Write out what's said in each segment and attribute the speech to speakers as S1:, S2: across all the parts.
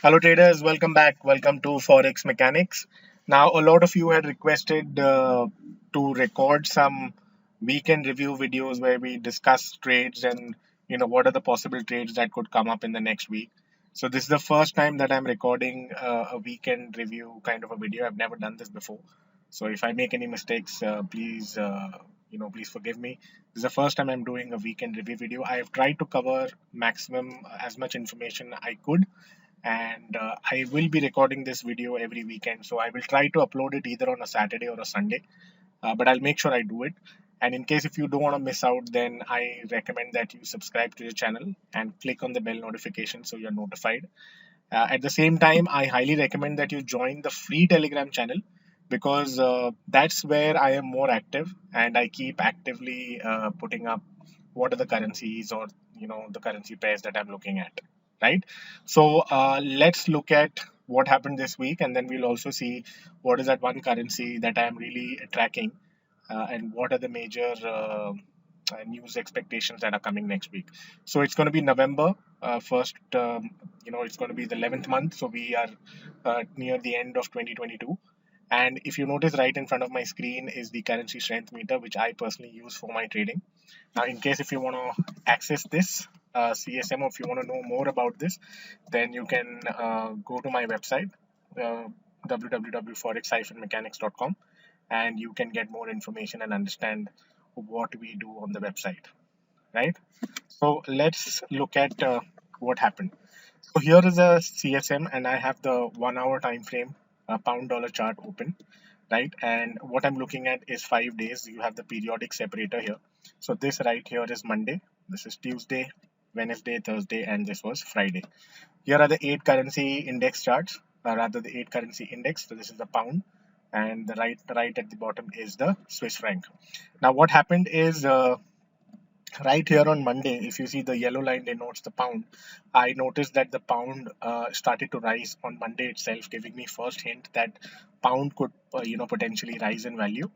S1: Hello traders, welcome back. Welcome to Forex Mechanics. Now, a lot of you had requested to record some weekend review videos where we discuss trades and what are the possible trades that could come up in the next week. So this is the first time that I'm recording a weekend review kind of a video. I've never done this before. So if I make any mistakes, please forgive me. This is the first time I'm doing a weekend review video. I have tried to cover maximum as much information I could, and I will be recording this video every weekend. So I will try to upload it either on a Saturday or a Sunday, but I'll make sure I do it. And in case if you don't want to miss out, then I recommend that you subscribe to the channel and click on the bell notification so you're notified. At the same time, I highly recommend that you join the free Telegram channel because that's where I am more active and I keep actively putting up what are the currencies or the currency pairs that I'm looking at, right? So let's look at what happened this week, and then we'll also see what is that one currency that I'm really tracking, and what are the major news expectations that are coming next week. So it's going to be November 1st. It's going to be the 11th month. So we are near the end of 2022. And if you notice, right in front of my screen is the currency strength meter, which I personally use for my trading. Now, in case if you want to access this CSM, or if you want to know more about this, then you can go to my website, uh, www.forex-mechanics.com, and you can get more information and understand what we do on the website, right? So let's look at what happened. So here is a CSM, and I have the 1 hour time frame pound dollar chart open, right? And what I'm looking at is 5 days. You have the periodic separator here. So this right here is Monday, this is Tuesday, Wednesday, Thursday, and this was Friday. Here are the 8 currency index charts, rather the 8 currency index. So this is the pound, and the right at the bottom is the Swiss franc. Now what happened is, right here on Monday, if you see the yellow line denotes the pound, I noticed that the pound started to rise on Monday itself, giving me first hint that pound could potentially rise in value.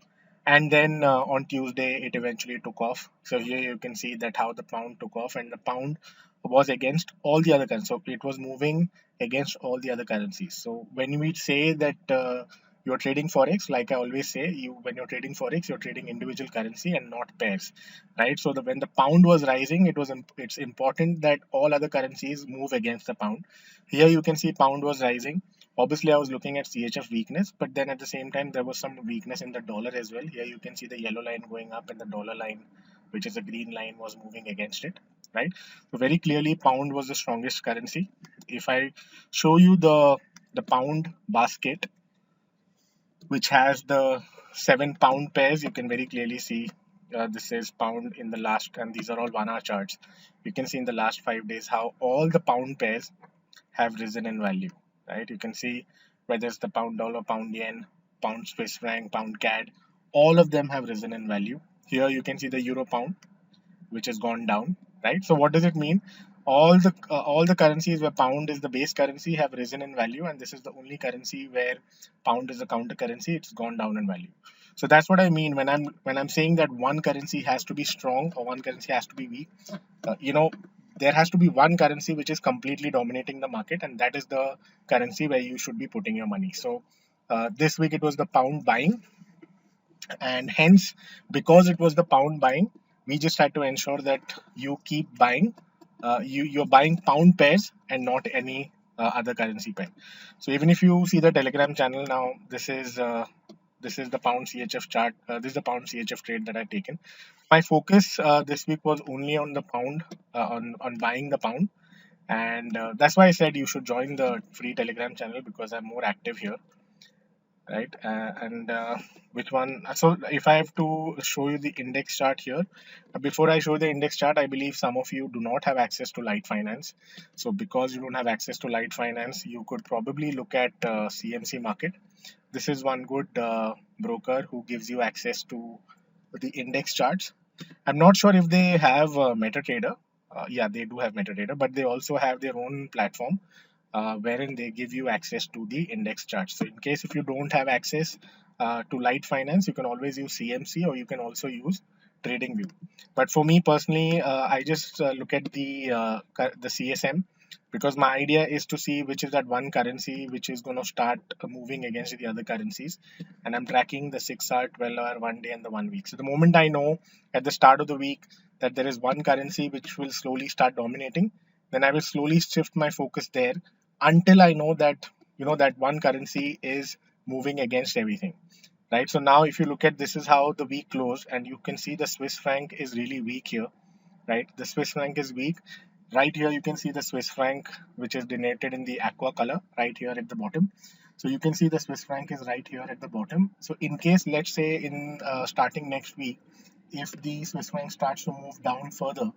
S1: And then on Tuesday it eventually took off. So here you can see that how the pound took off, and the pound was against all the other currencies. So it was moving against all the other currencies. So when we say that you're trading forex, like I always say, when you're trading forex, you're trading individual currency and not pairs, right? So when the pound was rising, it's important that all other currencies move against the pound. Here you can see pound was rising. Obviously, I was looking at CHF weakness, but then at the same time, there was some weakness in the dollar as well. Here you can see the yellow line going up and the dollar line, which is a green line, was moving against it, right? So very clearly, pound was the strongest currency. If I show you the pound basket, which has the 7 pound pairs, you can very clearly see this is pound in the last, and these are all 1 hour charts. You can see in the last 5 days how all the pound pairs have risen in value, right? You can see whether it's the pound dollar, pound yen, pound Swiss franc, pound CAD, all of them have risen in value. Here you can see the euro pound, which has gone down, right? So what does it mean? All the currencies where pound is the base currency have risen in value, and this is the only currency where pound is a counter currency. It's gone down in value. So that's what I mean when I'm saying that one currency has to be strong or one currency has to be weak. There has to be one currency which is completely dominating the market, and that is the currency where you should be putting your money. So this week it was the pound buying, and hence, because it was the pound buying, we just had to ensure that you keep buying. You're buying pound pairs and not any other currency pair. So even if you see the Telegram channel now, this is the pound CHF chart. This is the pound CHF trade that I've taken. My focus this week was only on the pound, on buying the pound, and that's why I said you should join the free Telegram channel because I'm more active here, right? And which one? So if I have to show you the index chart here, before I show the index chart, I believe some of you do not have access to Light Finance. So because you don't have access to Light Finance, you could probably look at CMC Market. This is one good broker who gives you access to the index charts. I'm not sure if they have MetaTrader. Yeah, they do have MetaTrader, but they also have their own platform wherein they give you access to the index charts. So in case if you don't have access to Light Finance, you can always use CMC, or you can also use TradingView. But for me personally, I just look at the CSM because my idea is to see which is that one currency which is going to start moving against the other currencies. And I'm tracking the 6 hour, 12 hour, 1 day, and the 1 week. So the moment I know at the start of the week that there is one currency which will slowly start dominating, then I will slowly shift my focus there until I know that that one currency is moving against everything. Right. So now if you look at, this is how the week closed, and you can see the Swiss franc is really weak here. Right, the Swiss franc is weak. Right here you can see the Swiss franc, which is denoted in the aqua color right here at the bottom. So you can see the Swiss franc is right here at the bottom. So in case, let's say in starting next week, if the Swiss franc starts to move down further,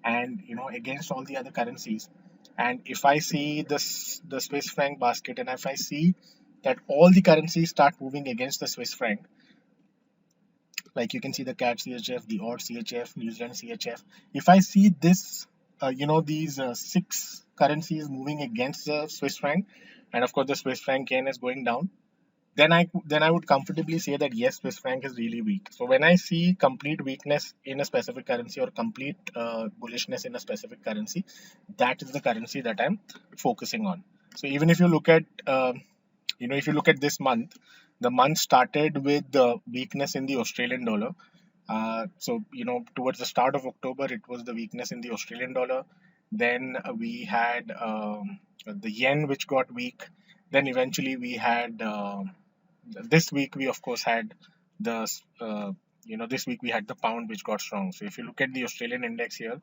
S1: and against all the other currencies, and if I see the Swiss franc basket, and if I see that all the currencies start moving against the Swiss franc, like you can see the CAD CHF, the odd CHF, New Zealand CHF. If I see this, these six currencies moving against the Swiss franc, and of course the Swiss franc yen is going down, then I would comfortably say that yes, Swiss franc is really weak. So when I see complete weakness in a specific currency, or complete bullishness in a specific currency, that is the currency that I'm focusing on. So even if you look at if you look at this month, the month started with the weakness in the Australian dollar. So towards the start of October, it was the weakness in the Australian dollar. Then we had the yen, which got weak. Then eventually we had this week we of course had the this week we had the pound, which got strong. So if you look at the Australian index here,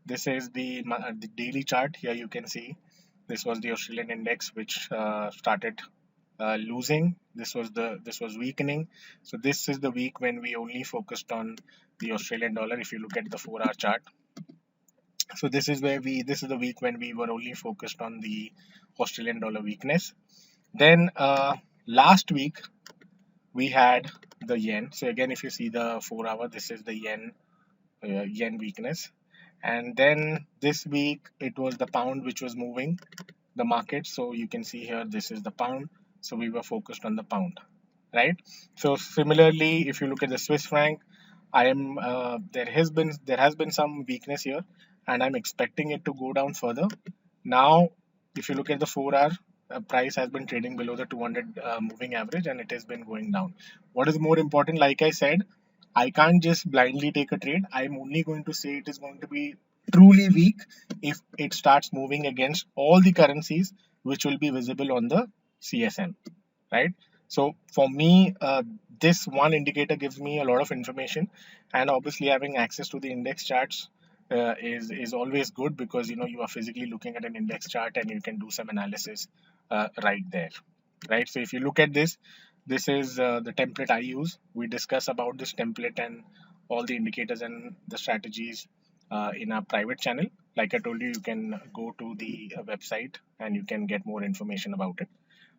S1: this is the daily chart. Here you can see this was the Australian index, which started losing. This was weakening. So this is the week when we only focused on the Australian dollar. If you look at the 4 hour chart, so this is the week when we were only focused on the Australian dollar weakness. Then last week we had the yen. So again, if you see the 4 hour, this is the yen weakness. And then this week it was the pound which was moving the market. So you can see here, this is the pound. So we were focused on the pound, right? So similarly, if you look at the Swiss franc, there has been some weakness here, and I'm expecting it to go down further. Now, if you look at the 4 hour, price has been trading below the 200 moving average, and it has been going down. What is more important, like I said, I can't just blindly take a trade. I'm only going to say it is going to be truly weak if it starts moving against all the currencies which will be visible on the CSM, right? So for me, this one indicator gives me a lot of information, and obviously having access to the index charts is always good, because you are physically looking at an index chart and you can do some analysis right there, right? So if you look at this, this is the template I use. We discuss about this template and all the indicators and the strategies in our private channel. Like I told you, you can go to the website and you can get more information about it.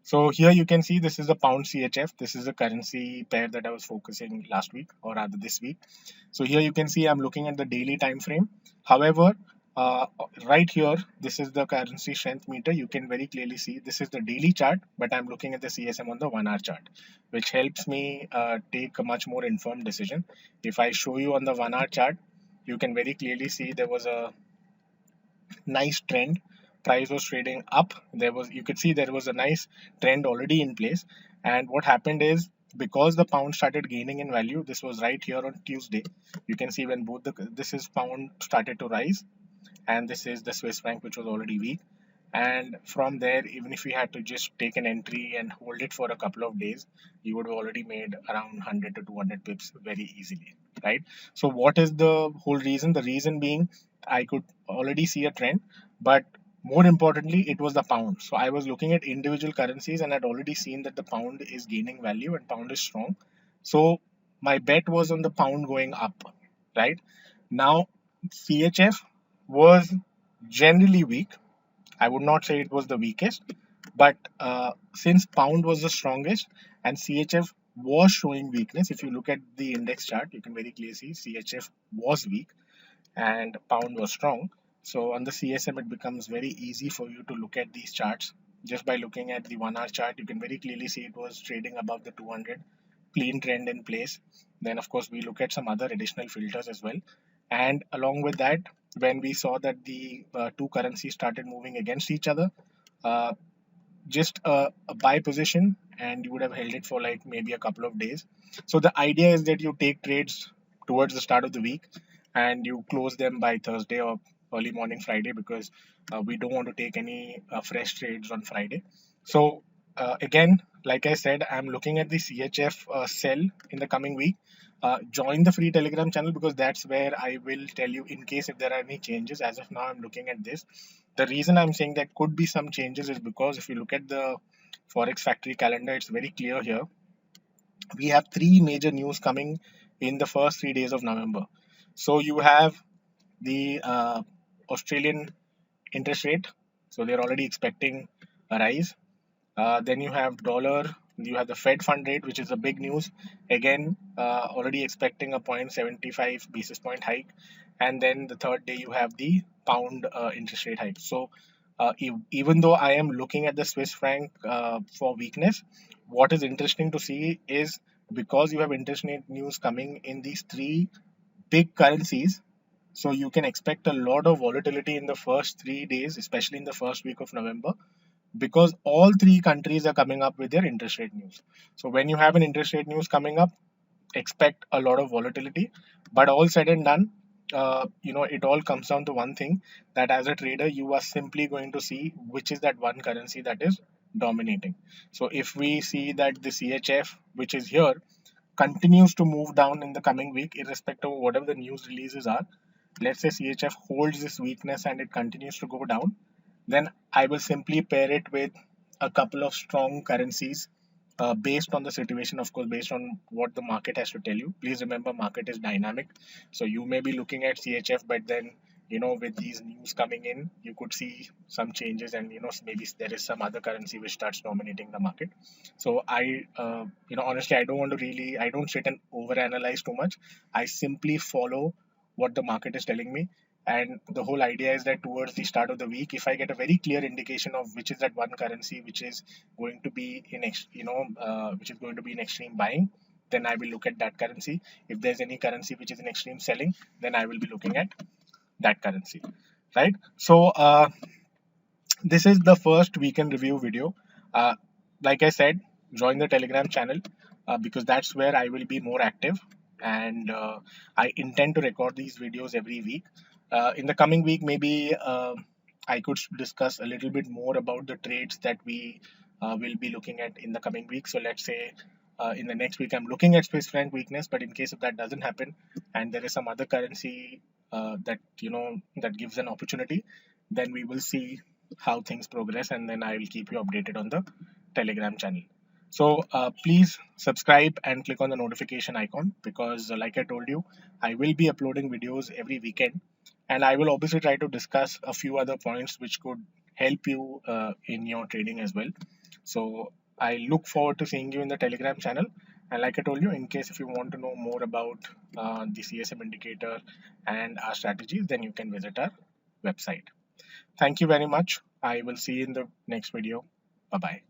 S1: So here you can see this is the pound CHF. This is the currency pair that I was focusing last week, or rather this week. So here you can see I'm looking at the daily time frame. However, right here, this is the currency strength meter. You can very clearly see this is the daily chart, but I'm looking at the CSM on the 1 hour chart, which helps me take a much more informed decision. If I show you on the 1 hour chart, you can very clearly see there was a nice trend. Price was trading up. You could see there was a nice trend already in place. And what happened is, because the pound started gaining in value, this was right here on Tuesday. You can see when this is pound started to rise, and this is the Swiss franc, which was already weak. And from there, even if you had to just take an entry and hold it for a couple of days, you would have already made around 100 to 200 pips very easily, right? So what is the whole reason? The reason being, I could already see a trend, but more importantly, it was the pound. So I was looking at individual currencies, and I'd already seen that the pound is gaining value and pound is strong. So my bet was on the pound going up, right? Now CHF was generally weak. I would not say it was the weakest, but since pound was the strongest and CHF was showing weakness, if you look at the index chart, you can very clearly see CHF was weak and pound was strong. So on the CSM, it becomes very easy for you to look at these charts. Just by looking at the 1 hour chart, you can very clearly see it was trading above the 200, clean trend in place. Then of course we look at some other additional filters as well, and along with that, when we saw that the two currencies started moving against each other, uh, just a buy position, and you would have held it for like maybe a couple of days. So the idea is that you take trades towards the start of the week and you close them by Thursday or early morning Friday, because we don't want to take any fresh trades on Friday. So again, like I said, I'm looking at the CHF sell in the coming week. Join the free Telegram channel, because that's where I will tell you in case if there are any changes. As of now, I'm looking at this. The reason I'm saying that could be some changes is because if you look at the Forex Factory calendar, it's very clear here. We have three major news coming in the first 3 days of November. So you have the Australian interest rate. So they're already expecting a rise. Then you have dollar, you have the Fed fund rate, which is a big news. Again, already expecting a 0.75 basis point hike. And then the third day, you have the pound interest rate hike. So even though I am looking at the Swiss franc for weakness, what is interesting to see is because you have interest rate news coming in these three big currencies, so you can expect a lot of volatility in the first 3 days, especially in the first week of November, because all three countries are coming up with their interest rate news. So when you have an interest rate news coming up, expect a lot of volatility. But all said and done, it all comes down to one thing, that as a trader, you are simply going to see which is that one currency that is dominating. So if we see that the CHF, which is here, continues to move down in the coming week, irrespective of whatever the news releases are, let's say CHF holds this weakness and it continues to go down, then I will simply pair it with a couple of strong currencies based on the situation, of course, based on what the market has to tell you. Please remember, market is dynamic. So you may be looking at CHF, but then, with these news coming in, you could see some changes, and, maybe there is some other currency which starts dominating the market. So honestly, I don't sit and overanalyze too much. I simply follow what the market is telling me. And the whole idea is that towards the start of the week, if I get a very clear indication of which is that one currency which is going to be which is going to be in extreme buying, then I will look at that currency. If there's any currency which is in extreme selling, then I will be looking at that currency, right? So this is the first weekend review video. Uh, like I said, join the Telegram channel because that's where I will be more active, and I intend to record these videos every week. In the coming week, maybe I could discuss a little bit more about the trades that we will be looking at in the coming week. So let's say in the next week, I'm looking at Swiss franc weakness, but in case if that doesn't happen and there is some other currency that gives an opportunity, then we will see how things progress, and then I will keep you updated on the Telegram channel. So please subscribe and click on the notification icon, because like I told you, I will be uploading videos every weekend, and I will obviously try to discuss a few other points which could help you in your trading as well. So I look forward to seeing you in the Telegram channel. And like I told you, in case if you want to know more about the CSM indicator and our strategies, then you can visit our website. Thank you very much. I will see you in the next video. Bye bye.